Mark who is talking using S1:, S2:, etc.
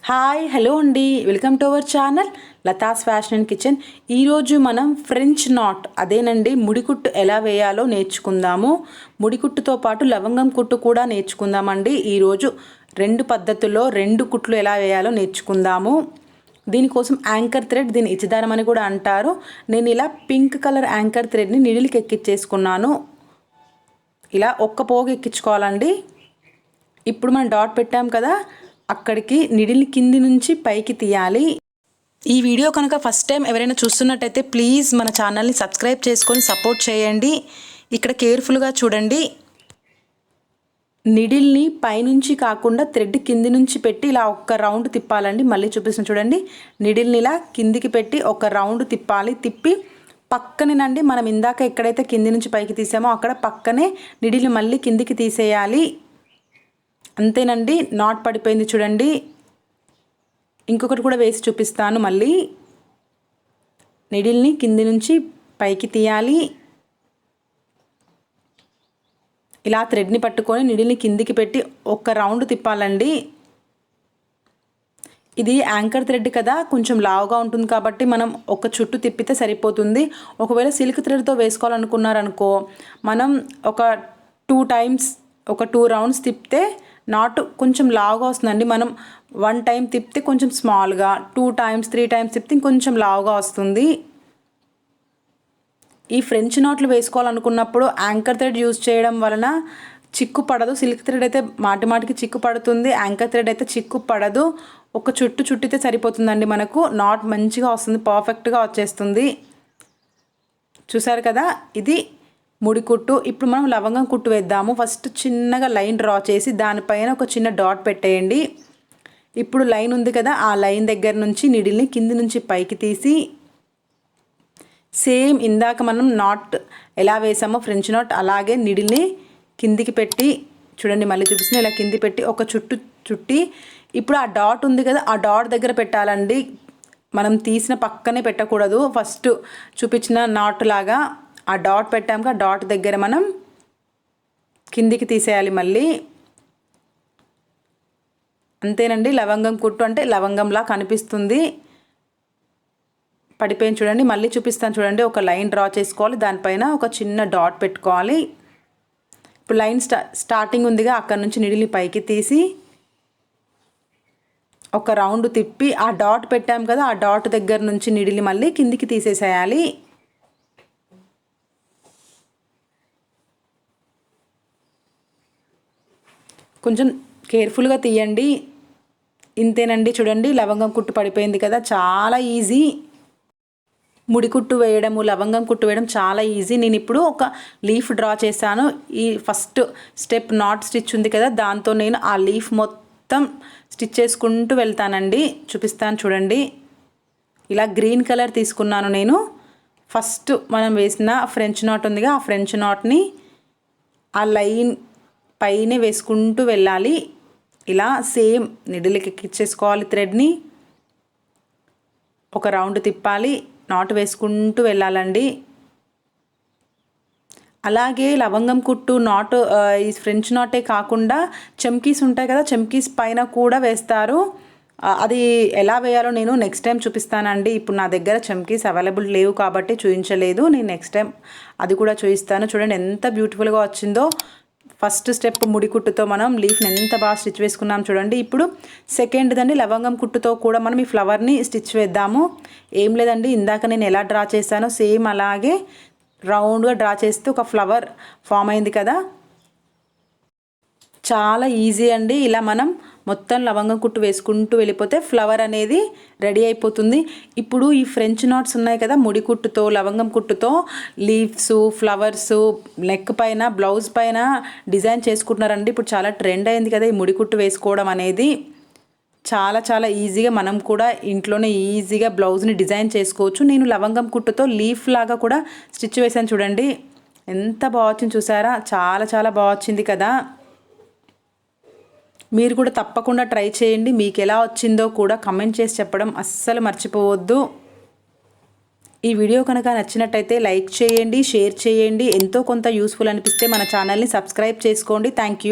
S1: Hi hello అండి, welcome to our channel Latha's fashion and kitchen. ఈరోజు మనం ఫ్రెంచ్ నాట్ అదేనండి ముడికుట్టు ఎలా వేయాలో నేర్చుకుందాము. ముడికుట్టుతో పాటు లవంగం కుట్టు కూడా నేర్చుకుందామండి. ఈరోజు రెండు పద్ధతుల్లో రెండు కుట్లు ఎలా వేయాలో నేర్చుకుందాము. దీనికోసం యాంకర్ థ్రెడ్, దీని ఇచ్చిదారం అని కూడా అంటారు. నేను ఇలా పింక్ కలర్ యాంకర్ థ్రెడ్ని నిడిల్కి ఎక్కించేసుకున్నాను. ఇలా ఒక్క పోగు ఎక్కించుకోవాలండి. ఇప్పుడు మనం డాట్ పెట్టాం కదా, అక్కడికి నిడిల్ని కింది నుంచి పైకి తీయాలి. ఈ వీడియో కనుక ఫస్ట్ టైం ఎవరైనా చూస్తున్నట్టయితే ప్లీజ్ మన ఛానల్ని సబ్స్క్రైబ్ చేసుకొని సపోర్ట్ చేయండి. ఇక్కడ కేర్ఫుల్గా చూడండి. నిడిల్ని పైనుంచి కాకుండా థ్రెడ్ కింది నుంచి పెట్టి ఇలా ఒక్క రౌండ్ తిప్పాలండి. మళ్ళీ చూపిస్తాను చూడండి. నిడిల్ని ఇలా కిందికి పెట్టి ఒక రౌండ్ తిప్పాలి. తిప్పి పక్కనేనండి మనం ఇందాక ఎక్కడైతే కింది నుంచి పైకి తీసామో అక్కడ పక్కనే నిడిల్ని మళ్ళీ కిందికి తీసేయాలి. అంతేనండి, నాట్ పడిపోయింది చూడండి. ఇంకొకటి కూడా వేసి చూపిస్తాను. మళ్ళీ నిడిల్ని కింది నుంచి పైకి తీయాలి. ఇలా థ్రెడ్ని పట్టుకొని నిడిల్ని కిందికి పెట్టి ఒక రౌండ్ తిప్పాలండి. ఇది యాంకర్ థ్రెడ్ కదా, కొంచెం లావుగా ఉంటుంది కాబట్టి మనం ఒక చుట్టు తిప్పితే సరిపోతుంది. ఒకవేళ సిల్క్ థ్రెడ్తో వేసుకోవాలనుకున్నారనుకో, మనం ఒక 2 రౌండ్స్ తిప్పితే నాట్ కొంచెం లావుగా వస్తుందండి. మనం 1 టైం తిప్పితే కొంచెం స్మాల్గా, 2 టైమ్స్ 3 టైమ్స్ తిప్పితే ఇంకొంచెం లావుగా వస్తుంది. ఈ ఫ్రెంచ్ నాట్లు వేసుకోవాలనుకున్నప్పుడు యాంకర్ థ్రెడ్ యూజ్ చేయడం వలన చిక్కు పడదు. సిల్క్ థ్రెడ్ అయితే మాటికి చిక్కు పడుతుంది. యాంకర్ థ్రెడ్ అయితే చిక్కు పడదు. ఒక చుట్టితే సరిపోతుందండి. మనకు నాట్ మంచిగా వస్తుంది, పర్ఫెక్ట్గా వచ్చేస్తుంది. చూసారు కదా, ఇది ముడికుట్టు. ఇప్పుడు మనం లవంగం కుట్టు వేద్దాము. ఫస్ట్ చిన్నగా లైన్ డ్రా చేసి దానిపైన ఒక చిన్న డాట్ పెట్టేయండి. ఇప్పుడు లైన్ ఉంది కదా, ఆ లైన్ దగ్గర నుంచి నిడిల్ని కింది నుంచి పైకి తీసి సేమ్ ఇందాక మనం నాట్ ఎలా వేసామో ఫ్రెంచ్ నాట్ అలాగే నిడిల్ని కిందికి పెట్టి చూడండి. మళ్ళీ చూపిస్తున్నా, ఇలా కింది పెట్టి ఒక చుట్టి ఇప్పుడు ఆ డాట్ ఉంది కదా, ఆ డాట్ దగ్గర పెట్టాలండి. మనం తీసిన పక్కనే పెట్టకూడదు. ఫస్ట్ చూపించిన నాట్ లాగా ఆ డాట్ పెట్టాక ఆ డాట్ దగ్గర మనం కిందికి తీసేయాలి మళ్ళీ. అంతేనండి, లవంగం కుట్టు అంటే లవంగంలా కనిపిస్తుంది. పడిపోయింది చూడండి. మళ్ళీ చూపిస్తాను చూడండి. ఒక లైన్ డ్రా చేసుకోవాలి, దానిపైన ఒక చిన్న డాట్ పెట్టుకోవాలి. ఇప్పుడు లైన్ స్టార్టింగ్ ఉందిగా, అక్కడ నుంచి నిడిల్ని పైకి తీసి ఒక రౌండ్ తిప్పి ఆ డాట్ పెట్టాం కదా, ఆ డాట్ దగ్గర నుంచి నిడిల్ని మళ్ళీ కిందికి తీసేసేయాలి. కొంచెం కేర్ఫుల్గా తీయండి. ఇంతేనండి, చూడండి లవంగం కుట్టు పడిపోయింది కదా, చాలా ఈజీ. ముడికుట్టు వేయడము, లవంగం కుట్టు వేయడం చాలా ఈజీ. నేను ఇప్పుడు ఒక లీఫ్ డ్రా చేశాను. ఈ ఫస్ట్ స్టెప్ నాట్ స్టిచ్ ఉంది కదా, దాంతో నేను ఆ లీఫ్ మొత్తం స్టిచ్ చేసుకుంటూ వెళ్తానండి. చూపిస్తాను చూడండి. ఇలా గ్రీన్ కలర్ తీసుకున్నాను నేను. ఫస్ట్ మనం వేసిన ఫ్రెంచ్ నాట్ ఉందిగా, ఆ ఫ్రెంచ్ నాట్ని ఆ లైన్ పైనే వేసుకుంటూ వెళ్ళాలి. ఇలా సేమ్ నిడిల్కి ఎక్కించేసుకోవాలి. థ్రెడ్ని ఒక రౌండ్ తిప్పాలి, నాట్ వేసుకుంటూ వెళ్ళాలండి. అలాగే లవంగం కుట్టు నాట్ ఈ ఫ్రెంచ్ నాటే కాకుండా చమ్కీస్ ఉంటాయి కదా, చమ్కీస్ పైన కూడా వేస్తారు. అది ఎలా వేయాలో నేను నెక్స్ట్ టైం చూపిస్తానండి. ఇప్పుడు నా దగ్గర చమ్కీస్ అవైలబుల్ లేవు కాబట్టి చూపించలేదు. నేను నెక్స్ట్ టైం అది కూడా చూపిస్తాను. చూడండి ఎంత బ్యూటిఫుల్గా వచ్చిందో. ఫస్ట్ స్టెప్ ముడికుట్టుతో మనం లీఫ్ని ఎంత బాగా స్టిచ్ వేసుకున్నాం చూడండి. ఇప్పుడు సెకండ్ దండి లవంగం కుట్టుతో కూడా మనం ఈ ఫ్లవర్ని స్టిచ్ వేద్దాము. ఏం లేదండి, ఇందాక నేను ఎలా డ్రా చేశానో సేమ్ అలాగే రౌండ్గా డ్రా చేస్తే ఒక ఫ్లవర్ ఫామ్ అయింది కదా. చాలా ఈజీ అండి. ఇలా మనం మొత్తం లవంగం కుట్టు వేసుకుంటూ వెళ్ళిపోతే ఫ్లవర్ అనేది రెడీ అయిపోతుంది. ఇప్పుడు ఈ ఫ్రెంచ్ నాట్స్ ఉన్నాయి కదా, ముడి కుట్టుతో లవంగం కుట్టుతో లీవ్స్, ఫ్లవర్స్, నెక్ పైన, బ్లౌజ్ పైన డిజైన్ చేసుకుంటున్నారండి. ఇప్పుడు చాలా ట్రెండ్ అయింది కదా ఈ ముడి కుట్టు వేసుకోవడం అనేది. చాలా ఈజీగా మనం కూడా ఇంట్లోనే ఈజీగా బ్లౌజ్ని డిజైన్ చేసుకోవచ్చు. నేను లవంగం కుట్టుతో లీఫ్ లాగా కూడా స్టిచ్ వేసాను చూడండి. ఎంత బాగా వచ్చింది చూసారా, చాలా బాగా వచ్చింది కదా. మీరు కూడా తప్పకుండా ట్రై చేయండి. మీకు ఎలా వచ్చిందో కూడా కమెంట్ చేసి చెప్పడం అస్సలు మర్చిపోవద్దు. ఈ వీడియో కనుక నచ్చినట్టయితే లైక్ చేయండి, షేర్ చేయండి. ఎంతో కొంత యూస్ఫుల్ అనిపిస్తే మన ఛానల్ని సబ్స్క్రైబ్ చేసుకోండి. Thank you.